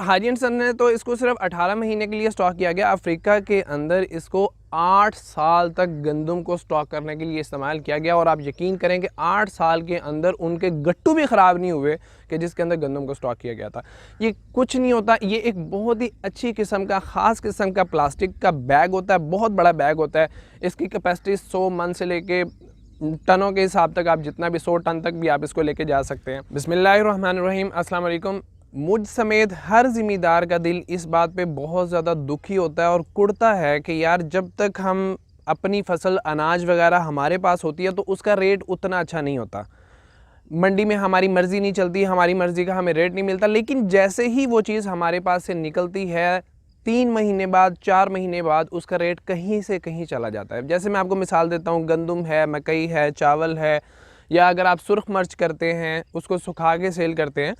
हाजी and सन ने तो इसको सिर्फ 18 महीने के लिए स्टॉक किया गया। अफ्रीका के अंदर इसको 8 साल तक गंदम को स्टॉक करने के लिए इस्तेमाल किया गया और आप यकीन करें कि 8 साल के अंदर उनके गट्टू भी ख़राब नहीं हुए कि जिसके अंदर गंदम को स्टॉक किया गया था। ये कुछ नहीं होता, ये एक बहुत ही अच्छी किस्म का ख़ास किस्म का प्लास्टिक का बैग होता है, बहुत बड़ा बैग होता है। इसकी कैपेसिटी 100 मन से लेके टनों के हिसाब तक आप जितना भी 100 टन तक भी आप इसको लेके जा सकते हैं। बिस्मिल्लाहिर्रहमानिर्रहीम, अस्सलाम वालेकुम। मुझ समेत हर ज़िम्मेदार का दिल इस बात पे बहुत ज़्यादा दुखी होता है और कुड़ता है कि यार जब तक हम अपनी फसल अनाज वगैरह हमारे पास होती है तो उसका रेट उतना अच्छा नहीं होता। मंडी में हमारी मर्ज़ी नहीं चलती, हमारी मर्ज़ी का हमें रेट नहीं मिलता, लेकिन जैसे ही वो चीज़ हमारे पास से निकलती है 3 महीने बाद 4 महीने बाद उसका रेट कहीं से कहीं चला जाता है। जैसे मैं आपको मिसाल देता हूँ, गंदम है, मकई है, चावल है, या अगर आप सुर्ख मिर्च करते हैं उसको सुखा के सेल करते हैं,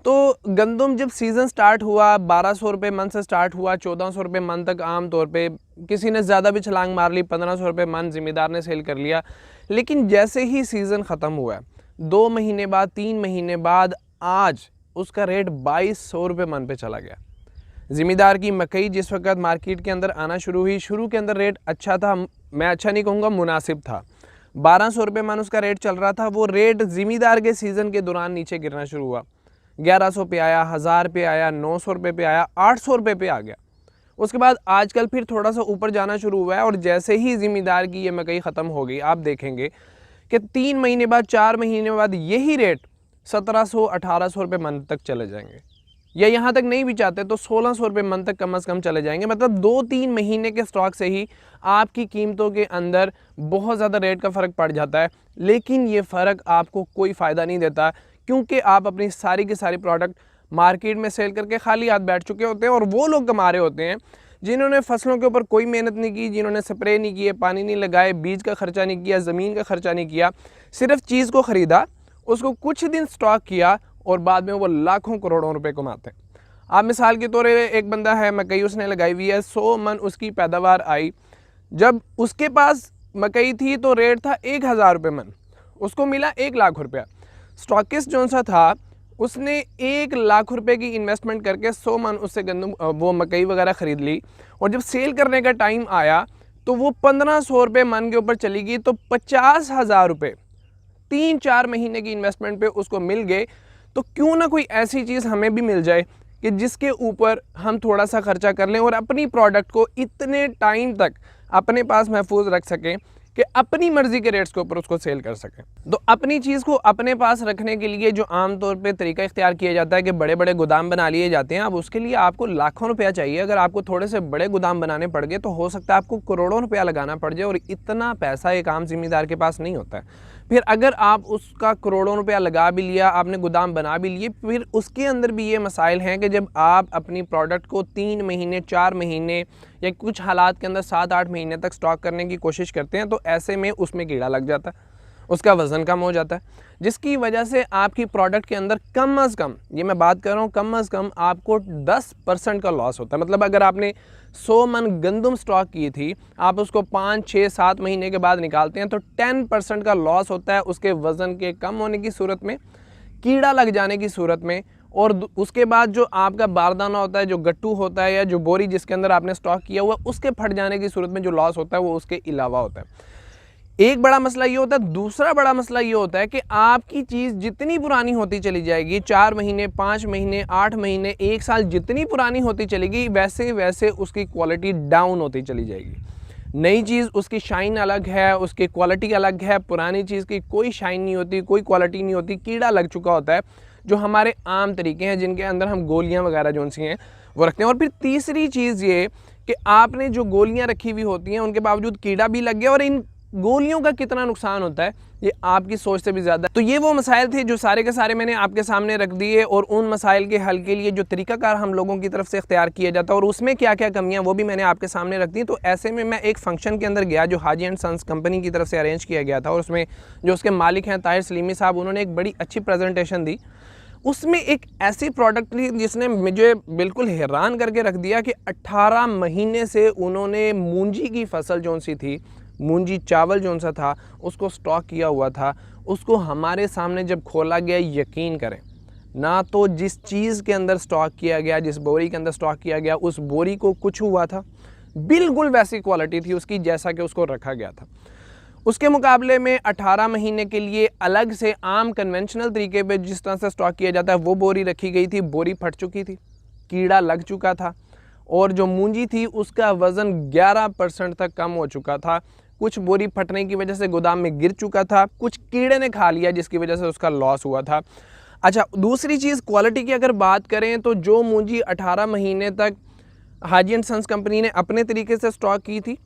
तो गंदम जब सीज़न स्टार्ट हुआ 1200 रुपये मन से स्टार्ट हुआ, 1400 रुपये मन तक आम तौर पे, किसी ने ज़्यादा भी छलांग मार ली, 1500 रुपये मन ज़िम्मेदार ने सेल कर लिया। लेकिन जैसे ही सीज़न ख़त्म हुआ 2 महीने बाद 3 महीने बाद आज उसका रेट 2200 रुपये मन पे चला गया। ज़िम्मेदार की मकई जिस वक्त मार्केट के अंदर आना शुरू हुई, शुरू के अंदर रेट अच्छा था, मैं अच्छा नहीं कहूँगा, मुनासिब था। 1200 रुपये मन उसका रेट चल रहा था। वो रेट ज़िम्मेदार के सीज़न के दौरान नीचे गिरना शुरू हुआ, 1100 पे आया, 1000 पे आया, 900 रुपये पे आया, 800 रुपये पे आ गया। उसके बाद आजकल फिर थोड़ा सा ऊपर जाना शुरू हुआ है और जैसे ही ज़िम्मेदार की ये मकई ख़त्म हो गई, आप देखेंगे कि 3 महीने बाद 4 महीने बाद यही रेट 1700-1800 रुपये मन तक चले जाएंगे, या यहाँ तक नहीं भी चाहते तो 1600 रुपये मन तक कम से कम चले जाएंगे। मतलब 2-3 महीने के स्टॉक से ही आपकी कीमतों के अंदर बहुत ज़्यादा रेट का फ़र्क पड़ जाता है। लेकिन ये फ़र्क आपको कोई फ़ायदा नहीं देता, क्योंकि आप अपनी सारी की सारी प्रोडक्ट मार्केट में सेल करके खाली हाथ बैठ चुके होते हैं। और वो लोग कमा रहे होते हैं जिन्होंने फसलों के ऊपर कोई मेहनत नहीं की, जिन्होंने स्प्रे नहीं किए, पानी नहीं लगाए, बीज का खर्चा नहीं किया, ज़मीन का खर्चा नहीं किया, सिर्फ चीज़ को ख़रीदा, उसको कुछ दिन स्टॉक किया और बाद में वो लाखों करोड़ों रुपए कमाते हैं। आप मिसाल के तौर पे, एक बंदा है, मकई उसने लगाई हुई है, 100 मन उसकी पैदावार आई। जब उसके पास मकई थी तो रेट था 1000 रुपये मन, उसको मिला 1 लाख रुपया। स्टॉकिस्ट जो सा था उसने 1 लाख रुपए की इन्वेस्टमेंट करके 100 मन उससे गंदम वो मकई वगैरह ख़रीद ली, और जब सेल करने का टाइम आया तो वो 1500 रुपये मन के ऊपर चली गई। तो 50,000 रुपये 3-4 महीने की इन्वेस्टमेंट पे उसको मिल गए। तो क्यों ना कोई ऐसी चीज़ हमें भी मिल जाए कि जिसके ऊपर हम थोड़ा सा खर्चा कर लें और अपनी प्रोडक्ट को इतने टाइम तक अपने पास महफूज रख सकें कि अपनी मर्ज़ी के रेट्स के ऊपर उसको सेल कर सकें। तो अपनी चीज़ को अपने पास रखने के लिए जो आम तौर पे तरीका इख्तियार किया जाता है कि बड़े बड़े गोदाम बना लिए जाते हैं। अब उसके लिए आपको लाखों रुपया चाहिए। अगर आपको थोड़े से बड़े गोदाम बनाने पड़ गए तो हो सकता है आपको करोड़ों रुपया लगाना पड़ जाए, और इतना पैसा एक आम ज़िम्मेदार के पास नहीं होता है। फिर अगर आप उसका करोड़ों रुपया लगा भी लिया, आपने गोदाम बना भी लिए, फिर उसके अंदर भी ये मसाइल हैं कि जब आप अपनी प्रोडक्ट को 3 महीने 4 महीने या कुछ हालात के अंदर 7-8 महीने तक स्टॉक करने की कोशिश करते हैं, तो ऐसे में उसमें कीड़ा लग जाता है, उसका वज़न कम हो जाता है, जिसकी वजह से आपकी प्रोडक्ट के अंदर कम अज़ कम, ये मैं बात कर रहा हूँ, कम अज़ कम आपको 10% का लॉस होता है। मतलब अगर आपने 100 मन गंदम स्टॉक की थी, आप उसको 5-6-7 महीने के बाद निकालते हैं तो 10% का लॉस होता है, उसके वज़न के कम होने की सूरत में, कीड़ा लग जाने की सूरत में, और उसके बाद जो आपका बारदाना होता है, जो गट्टू होता है, या जो बोरी जिसके अंदर आपने स्टॉक किया हुआ, उसके फट जाने की सूरत में जो लॉस होता है वो उसके अलावा होता है। एक बड़ा मसला ये होता है। दूसरा बड़ा मसला ये होता है कि आपकी चीज़ जितनी पुरानी होती चली जाएगी, 4 महीने 5 महीने 8 महीने 1 साल जितनी पुरानी होती चलेगी, वैसे वैसे उसकी क्वालिटी डाउन होती चली जाएगी। नई चीज़ उसकी शाइन अलग है, उसकी क्वालिटी अलग है, पुरानी चीज़ की कोई शाइन नहीं होती, कोई क्वालिटी नहीं होती, कीड़ा लग चुका होता है, जो हमारे आम तरीके हैं जिनके अंदर हम गोलियां वगैरह जो सी हैं वो रखते हैं। और फिर तीसरी चीज़ ये कि आपने जो गोलियां रखी हुई होती हैं उनके बावजूद कीड़ा भी लग गया, और इन गोलियों का कितना नुकसान होता है ये आपकी सोच से भी ज़्यादा। तो ये वो मसाइल थे जो सारे के सारे मैंने आपके सामने रख दिए, और उन मसाइल के हल के लिए जो तरीकाकार हम लोगों की तरफ से इख्तियार किया जाता है और उसमें क्या क्या कमियां वो भी मैंने आपके सामने रख दी। तो ऐसे में मैं एक फ़ंक्शन के अंदर गया जो हाजी एंड सन्स कंपनी की तरफ से अरेंज किया गया था, और उसमें जो उसके मालिक हैं ताहिर सलीमी साहब, उन्होंने एक बड़ी अच्छी प्रेजेंटेशन दी। उसमें एक ऐसी प्रोडक्ट थी जिसने मुझे बिल्कुल हैरान करके रख दिया कि 18 महीने से उन्होंने मूंजी की फसल जो सी थी, मूंजी चावल जो सा था, उसको स्टॉक किया हुआ था। उसको हमारे सामने जब खोला गया, यकीन करें ना तो जिस चीज़ के अंदर स्टॉक किया गया, जिस बोरी के अंदर स्टॉक किया गया, उस बोरी को कुछ हुआ था, बिल्कुल वैसी क्वालिटी थी उसकी जैसा कि उसको रखा गया था। उसके मुकाबले में 18 महीने के लिए अलग से आम कन्वेंशनल तरीके पे जिस तरह से स्टॉक किया जाता है वो बोरी रखी गई थी। बोरी फट चुकी थी, कीड़ा लग चुका था और जो मूंजी थी उसका वज़न 11% तक कम हो चुका था। कुछ बोरी फटने की वजह से गोदाम में गिर चुका था, कुछ कीड़े ने खा लिया जिसकी वजह से उसका लॉस हुआ था। अच्छा, दूसरी चीज़ क्वालिटी की अगर बात करें तो जो मूंजी 18 महीने तक हाजी एंड सन्स कंपनी ने अपने तरीके से स्टॉक की थी,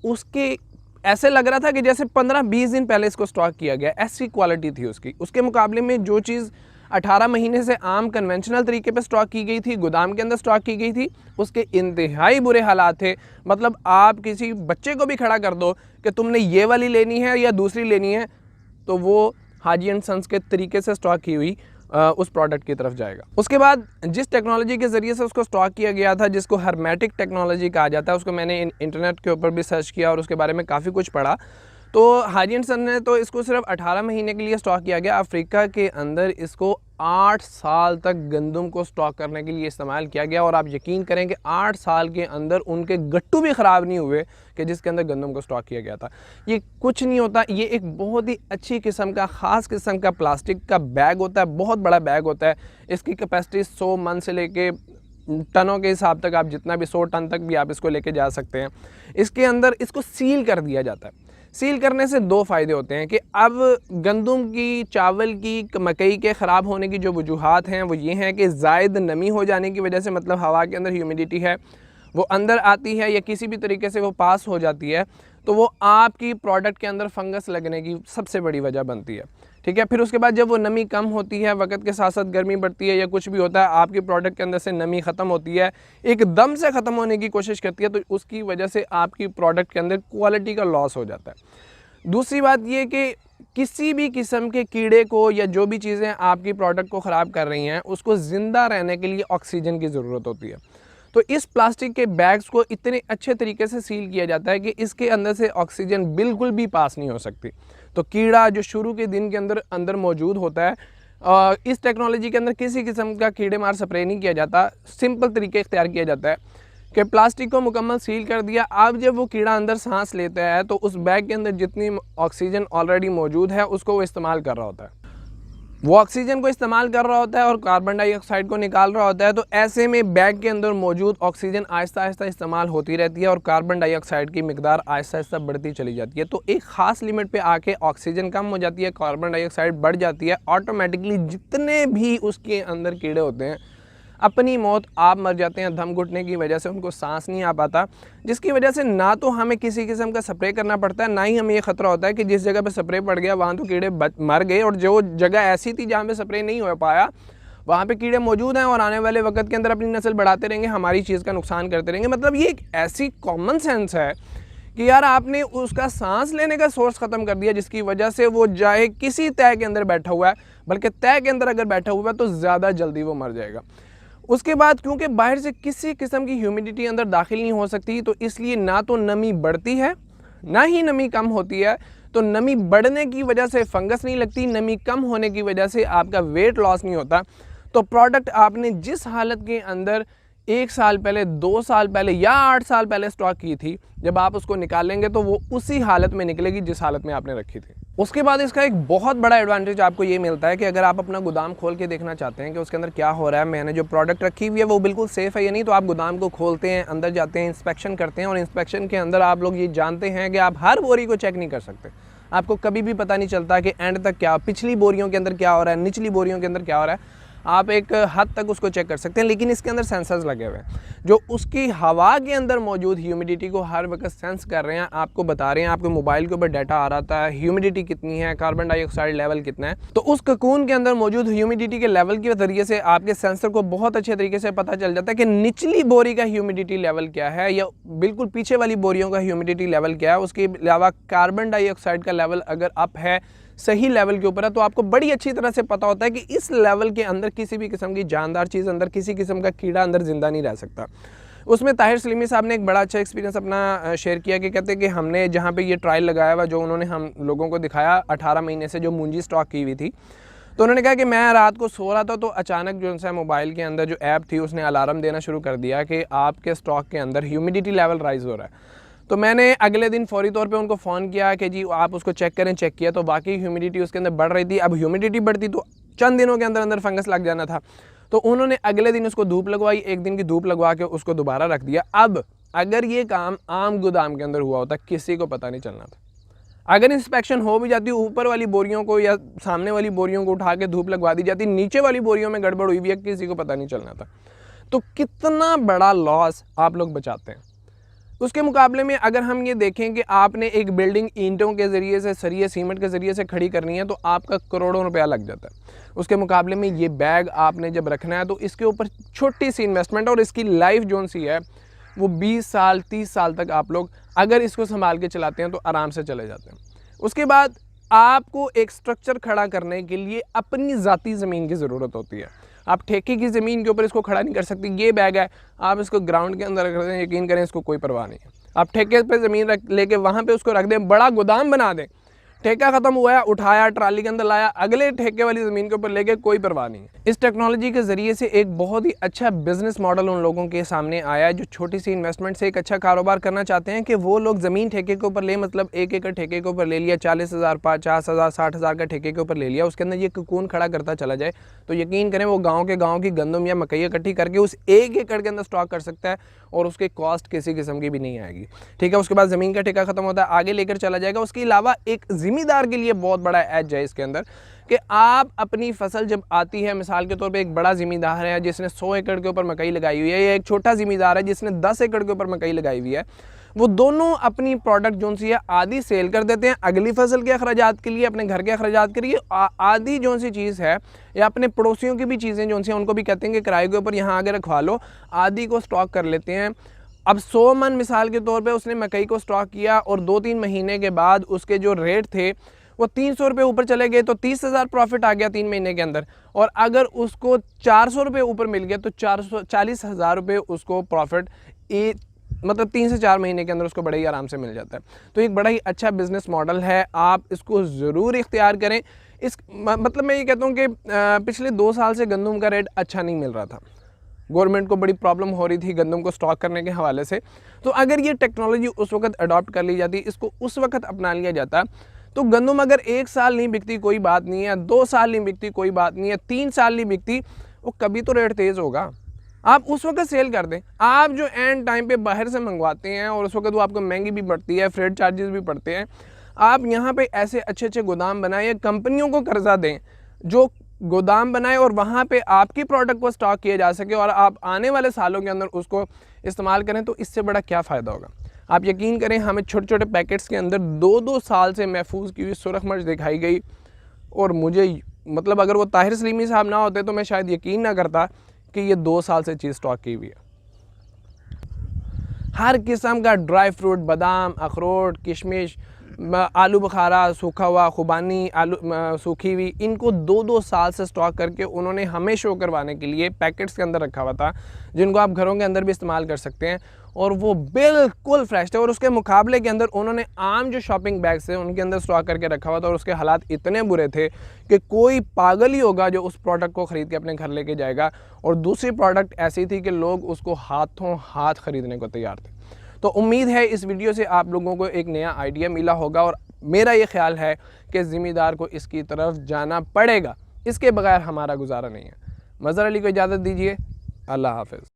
उसके ऐसे लग रहा था कि जैसे 15-20 दिन पहले इसको स्टॉक किया गया, ऐसी क्वालिटी थी उसकी। उसके मुकाबले में जो चीज़ 18 महीने से आम कन्वेंशनल तरीके पे स्टॉक की गई थी, गोदाम के अंदर स्टॉक की गई थी, उसके इंतहाई बुरे हालात थे। मतलब आप किसी बच्चे को भी खड़ा कर दो कि तुमने ये वाली लेनी है या दूसरी लेनी है, तो वो हाजी एंड सन्स के तरीके से स्टॉक की हुई उस प्रोडक्ट की तरफ जाएगा। उसके बाद जिस टेक्नोलॉजी के ज़रिए से उसको स्टॉक किया गया था, जिसको हर्मेटिक टेक्नोलॉजी कहा जाता है, उसको मैंने इंटरनेट के ऊपर भी सर्च किया और उसके बारे में काफ़ी कुछ पढ़ा। तो हाजी एंड सन्स ने तो इसको सिर्फ 18 महीने के लिए स्टॉक किया गया। अफ्रीका के अंदर इसको 8 साल तक गंदम को स्टॉक करने के लिए इस्तेमाल किया गया और आप यकीन करें कि 8 साल के अंदर उनके गट्टू भी ख़राब नहीं हुए कि जिसके अंदर गंदम को स्टॉक किया गया था। ये कुछ नहीं होता, ये एक बहुत ही अच्छी किस्म का, ख़ास किस्म का प्लास्टिक का बैग होता है, बहुत बड़ा बैग होता है। इसकी कैपेसिटी 100 मन से लेके टनों के हिसाब तक, आप जितना भी 100 टन तक भी आप इसको लेके जा सकते हैं। इसके अंदर इसको सील कर दिया जाता है। सील करने से 2 फ़ायदे होते हैं कि अब गंदम की, चावल की, मकई के ख़राब होने की जो वजूहात हैं वो ये हैं कि ज़ायद नमी हो जाने की वजह से, मतलब हवा के अंदर ह्यूमिडिटी है वो अंदर आती है या किसी भी तरीके से वो पास हो जाती है, तो वो आपकी प्रोडक्ट के अंदर फंगस लगने की सबसे बड़ी वजह बनती है। ठीक है, फिर उसके बाद जब वो नमी कम होती है, वक्त के साथ साथ गर्मी बढ़ती है या कुछ भी होता है, आपकी प्रोडक्ट के अंदर से नमी ख़त्म होती है, एकदम से ख़त्म होने की कोशिश करती है, तो उसकी वजह से आपकी प्रोडक्ट के अंदर क्वालिटी का लॉस हो जाता है। दूसरी बात ये कि किसी भी किस्म के कीड़े को या जो भी चीज़ें आपकी प्रोडक्ट को ख़राब कर रही हैं, उसको ज़िंदा रहने के लिए ऑक्सीजन की ज़रूरत होती है। तो इस प्लास्टिक के बैग्स को इतने अच्छे तरीके से सील किया जाता है कि इसके अंदर से ऑक्सीजन बिल्कुल भी पास नहीं हो सकती। तो कीड़ा जो शुरू के दिन के अंदर मौजूद होता है, इस टेक्नोलॉजी के अंदर किसी किस्म का कीड़े मार स्प्रे नहीं किया जाता। सिंपल तरीके इख्तियार किया जाता है कि प्लास्टिक को मुकम्मल सील कर दिया। अब जब वो कीड़ा अंदर सांस लेता है तो उस बैग के अंदर जितनी ऑक्सीजन ऑलरेडी मौजूद है उसको वो इस्तेमाल कर रहा होता है। वो ऑक्सीजन को इस्तेमाल कर रहा होता है और कार्बन डाइऑक्साइड को निकाल रहा होता है। तो ऐसे में बैग के अंदर मौजूद ऑक्सीजन आहिस्ता आहिस्ता इस्तेमाल होती रहती है और कार्बन डाइऑक्साइड की मिकदार आहिस्ता आहिस्ता बढ़ती चली जाती है। तो एक ख़ास लिमिट पे आके ऑक्सीजन कम हो जाती है, कार्बन डाइऑक्साइड बढ़ जाती है। ऑटोमेटिकली जितने भी उसके अंदर कीड़े होते हैं अपनी मौत आप मर जाते हैं, दम घुटने की वजह से उनको सांस नहीं आ पाता, जिसकी वजह से ना तो हमें किसी किस्म का स्प्रे करना पड़ता है, ना ही हमें ये ख़तरा होता है कि जिस जगह पे स्प्रे पड़ गया वहाँ तो कीड़े मर गए और जो जगह ऐसी थी जहाँ पे स्प्रे नहीं हो पाया वहाँ पे कीड़े मौजूद हैं और आने वाले वक्त के अंदर अपनी नस्ल बढ़ाते रहेंगे, हमारी चीज़ का नुकसान करते रहेंगे। मतलब ये एक ऐसी कॉमन सेंस है कि यार आपने उसका सांस लेने का सोर्स ख़त्म कर दिया, जिसकी वजह से वो चाहे किसी तय के अंदर बैठा हुआ है, बल्कि तय के अंदर अगर बैठा हुआ है तो ज़्यादा जल्दी वो मर जाएगा। उसके बाद क्योंकि बाहर से किसी किस्म की ह्यूमिडिटी अंदर दाखिल नहीं हो सकती, तो इसलिए ना तो नमी बढ़ती है ना ही नमी कम होती है। तो नमी बढ़ने की वजह से फंगस नहीं लगती, नमी कम होने की वजह से आपका वेट लॉस नहीं होता। तो प्रोडक्ट आपने जिस हालत के अंदर 1 साल पहले, 2 साल पहले या 8 साल पहले स्टॉक की थी, जब आप उसको निकालेंगे तो वो उसी हालत में निकलेगी जिस हालत में आपने रखी थी। उसके बाद इसका एक बहुत बड़ा एडवांटेज आपको ये मिलता है कि अगर आप अपना गोदाम खोल के देखना चाहते हैं कि उसके अंदर क्या हो रहा है, मैंने जो प्रोडक्ट रखी हुई है वो बिल्कुल सेफ़ है या नहीं, तो आप गोदाम को खोलते हैं, अंदर जाते हैं, इंस्पेक्शन करते हैं और इंस्पेक्शन के अंदर आप लोग ये जानते हैं कि आप हर बोरी को चेक नहीं कर सकते। आपको कभी भी पता नहीं चलता कि एंड तक क्या, पिछली बोरियों के अंदर क्या हो रहा है, निचली बोरियों के अंदर क्या हो रहा है। आप एक हद तक उसको चेक कर सकते हैं, लेकिन इसके अंदर सेंसर्स लगे हुए हैं जो उसकी हवा के अंदर मौजूद ह्यूमिडिटी को हर वक्त सेंस कर रहे हैं, आपको बता रहे हैं, आपके मोबाइल के ऊपर डाटा आ रहा है ह्यूमिडिटी कितनी है, कार्बन डाइऑक्साइड लेवल कितना है। तो उस ककून के अंदर मौजूद ह्यूमिडिटी के लेवल के जरिए से आपके सेंसर को बहुत अच्छे तरीके से पता चल जाता है कि निचली बोरी का ह्यूमिडिटी लेवल क्या है या बिल्कुल पीछे वाली बोरियों का ह्यूमिडिटी लेवल क्या है। उसके अलावा कार्बन डाइऑक्साइड का लेवल अगर अप है, सही लेवल के ऊपर है, तो आपको बड़ी अच्छी तरह से पता होता है कि इस लेवल के अंदर किसी भी किस्म की जानदार चीज़ अंदर, किसी किस्म का कीड़ा अंदर ज़िंदा नहीं रह सकता। उसमें ताहिर सलीमी साहब ने एक बड़ा अच्छा एक्सपीरियंस अपना शेयर किया कि कहते हैं कि हमने जहाँ पे ये ट्रायल लगाया हुआ, जो उन्होंने हम लोगों को दिखाया 18 महीने से जो मूंजी स्टॉक की हुई थी, तो उन्होंने कहा कि मैं रात को सो रहा था तो अचानक जो है मोबाइल के अंदर जो ऐप थी उसने अलार्म देना शुरू कर दिया कि आपके स्टॉक के अंदर ह्यूमिडिटी लेवल राइज़ हो रहा है। तो मैंने अगले दिन फ़ौरी तौर पे उनको फ़ोन किया कि जी आप उसको चेक करें। चेक किया तो बाकी ह्यूमिडिटी उसके अंदर बढ़ रही थी। अब ह्यूमिडिटी बढ़ती तो चंद दिनों के अंदर अंदर फंगस लग जाना था। तो उन्होंने अगले दिन उसको धूप लगवाई, एक दिन की धूप लगवा के उसको दोबारा रख दिया। अब अगर ये काम आम गोदाम के अंदर हुआ होता किसी को पता नहीं चलना था। अगर इंस्पेक्शन हो भी जाती, ऊपर वाली बोरियों को या सामने वाली बोरियों को उठा के धूप लगवा दी जाती, नीचे वाली बोरियों में गड़बड़ हुई भी है, किसी को पता नहीं चलना था। तो कितना बड़ा लॉस आप लोग बचाते हैं। उसके मुकाबले में अगर हम ये देखें कि आपने एक बिल्डिंग ईंटों के ज़रिए से, सरिये सीमेंट के ज़रिए से खड़ी करनी है तो आपका करोड़ों रुपया लग जाता है। उसके मुकाबले में ये बैग आपने जब रखना है तो इसके ऊपर छोटी सी इन्वेस्टमेंट और इसकी लाइफ जोन सी है वो 20 साल 30 साल तक आप लोग अगर इसको संभाल के चलाते हैं तो आराम से चले जाते हैं। उसके बाद आपको एक स्ट्रक्चर खड़ा करने के लिए अपनी ज़ाती ज़मीन की ज़रूरत होती है। आप ठेके की ज़मीन के ऊपर इसको खड़ा नहीं कर सकते। ये बैग है, आप इसको ग्राउंड के अंदर रख दें, यकीन करें इसको कोई परवाह नहीं है। आप ठेके पे ज़मीन रख लेके वहाँ पे उसको रख दें, बड़ा गोदाम बना दें, ठेका ख़त्म हुआ है, उठाया ट्राली के अंदर लाया, अगले ठेके वाली ज़मीन के ऊपर लेके कोई परवाह नहीं है। इस टेक्नोलॉजी के ज़रिए से एक बहुत ही अच्छा बिजनेस मॉडल उन लोगों के सामने आया है जो छोटी सी इन्वेस्टमेंट से एक अच्छा कारोबार करना चाहते हैं कि वो लोग ज़मीन ठेके के ऊपर ले, मतलब 1 एकड़ ठेके के ऊपर ले लिया, 40,000 50,000 60,000 का ठेके के ऊपर ले लिया, उसके अंदर ये कोकून खड़ा करता चला जाए तो यकीन करें वो गाँव की गंदम या मकई इकट्ठी करके उस 1 एकड़ के अंदर स्टॉक कर सकता है और उसके कॉस्ट किसी किस्म की भी नहीं आएगी। ठीक है, उसके बाद ज़मीन का ठेका ख़त्म होता है, आगे लेकर चला जाएगा। उसके अलावा एक ज़िम्मेदार के लिए बहुत बड़ा एज है इसके अंदर कि आप अपनी फसल जब आती है, मिसाल के तौर पे एक बड़ा ज़िम्मेदार है जिसने 100 एकड़ के ऊपर मकई लगाई हुई है या एक छोटा ज़िम्मेदार है जिसने 10 एकड़ के ऊपर मकई लगाई हुई है, वो दोनों अपनी प्रोडक्ट जो सी है आधी सेल कर देते हैं अगली फसल के अखराजात के लिए, अपने घर के अखराजात के लिए। आधी जो सी चीज़ है या अपने पड़ोसियों की भी चीज़ें जो सी हैं उनको भी कहते हैं कि किराए के ऊपर यहाँ आगे रखवा लो, आधी को स्टॉक कर लेते हैं। अब 100 मन मिसाल के तौर पे उसने मकई को स्टॉक किया और 2-3 महीने के बाद उसके जो रेट थे वो 300 रुपये ऊपर चले गए तो 30,000 प्रॉफिट आ गया 3 महीने के अंदर। और अगर उसको 400 रुपये ऊपर मिल गया तो 40,000 रुपये उसको प्रॉफिट मतलब 3 से 4 महीने के अंदर उसको बड़े ही आराम से मिल जाता है। तो एक बड़ा ही अच्छा बिजनेस मॉडल है, आप इसको ज़रूर इख्तियार करें। मतलब मैं ये कहता हूँ कि पिछले 2 साल से गंदम का रेट अच्छा नहीं मिल रहा था, गवर्नमेंट को बड़ी प्रॉब्लम हो रही थी गंदम को स्टॉक करने के हवाले से। तो अगर ये टेक्नोलॉजी उस वक्त अडॉप्ट कर ली जाती, इसको उस वक्त अपना लिया जाता, तो गंदम अगर 1 साल नहीं बिकती कोई बात नहीं है, 2 साल नहीं बिकती कोई बात नहीं है, 3 साल नहीं बिकती, वो कभी तो रेट तेज़ होगा। आप उस वक्त सेल कर दें। आप जो एंड टाइम पे बाहर से मंगवाते हैं और उस वक्त वो आपको महंगी भी पड़ती है, फ्रेट चार्जेस भी पड़ते हैं, आप यहाँ पे ऐसे अच्छे अच्छे गोदाम बनाएं या कंपनियों को कर्जा दें जो गोदाम बनाए और वहाँ पे आपकी प्रोडक्ट को स्टॉक किया जा सके और आप आने वाले सालों के अंदर उसको इस्तेमाल करें। तो इससे बड़ा क्या फ़ायदा होगा। आप यकीन करें, हमें छोटे छोटे पैकेट्स के अंदर 2-2 साल से महफूज की हुई सुरख मिर्च दिखाई गई और मुझे मतलब अगर वो ताहिर सलीमी साहब ना होते तो मैं शायद यकीन ना करता कि ये 2 साल से चीज़ स्टॉक की हुई है। हर किस्म का ड्राई फ्रूट, बादाम, अखरोट, किशमिश, आलू बुखारा, सूखा हुआ, खुबानी, आलू सूखी हुई, इनको 2-2 साल से स्टॉक करके उन्होंने हमें शो करवाने के लिए पैकेट्स के अंदर रखा हुआ था जिनको आप घरों के अंदर भी इस्तेमाल कर सकते हैं और वो बिल्कुल फ्रेश थे। और उसके मुकाबले के अंदर उन्होंने आम जो शॉपिंग बैग्स थे उनके अंदर स्टॉक करके रखा हुआ था और उसके हालात इतने बुरे थे कि कोई पागल ही होगा जो उस प्रोडक्ट को ख़रीद के अपने घर लेके जाएगा। और दूसरी प्रोडक्ट ऐसी थी कि लोग उसको हाथों हाथ ख़रीदने को तैयार थे। तो उम्मीद है इस वीडियो से आप लोगों को एक नया आइडिया मिला होगा और मेरा ये ख्याल है कि ज़िम्मेदार को इसकी तरफ जाना पड़ेगा, इसके बगैर हमारा गुजारा नहीं है। मज़हर अली को इजाज़त दीजिए, अल्लाह हाफ़िज़।